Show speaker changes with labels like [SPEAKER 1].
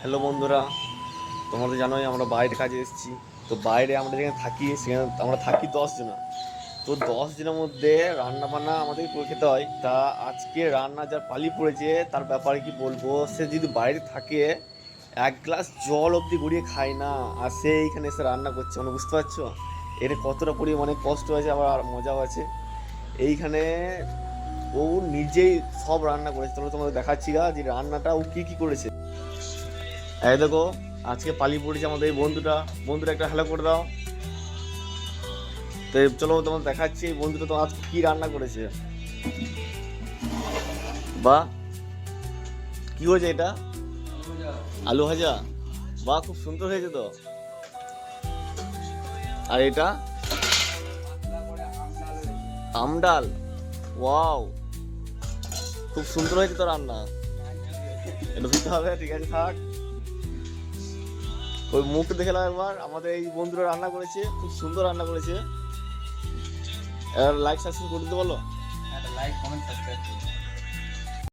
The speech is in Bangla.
[SPEAKER 1] হ্যালো বন্ধুরা, তোমরা তো জানোই আমরা বাইরে কাজে এসেছি। তো বাইরে আমরা যেখানে থাকি সেখানে আমরা থাকি 10 জনা। তো 10 জনের মধ্যে রান্না বান্না আমাদেরকে করে খেতে হয়। তা আজকে রান্না যার পালি পড়েছে তার ব্যাপারে কি বলবো, সে যদি বাইরে থাকে এক গ্লাস জল অবধি গড়িয়ে খায় না, আর সে এইখানে এসে রান্না করছে, মানে বুঝতে পারছো এর কতটা পরিমাণে কষ্ট আছে আবার মজাও আছে এইখানে। ও নিজেই সব রান্না করেছে, তোমরা তোমাদের দেখাচ্ছি গা যে রান্নাটা ও কি কি করেছে। এই দেখো, আজকে পালি পড়েছে আমাদের এই বন্ধুটা একটা হ্যালো করে দাও। তো চলো তোমার দেখাচ্ছি এই বন্ধুটা তো আজকে কি রান্না করেছে। বাহ, কি হয়েছে এটা? আলু ভাজা। বাহ, খুব সুন্দর হয়েছে তো। আর এটা আম ডাল। ওয়াও, খুব সুন্দর হয়েছে তো রান্না। এটা দিতে হবে, ঠিক আছে থাক। ওই মুখটা দেখে নাও একবার, আমাদের এই বন্ধুরা রান্না করেছে, খুব সুন্দর রান্না করেছে। লাইক সাবস্ক্রাইব করে দিতে বলো।
[SPEAKER 2] Like comment subscribe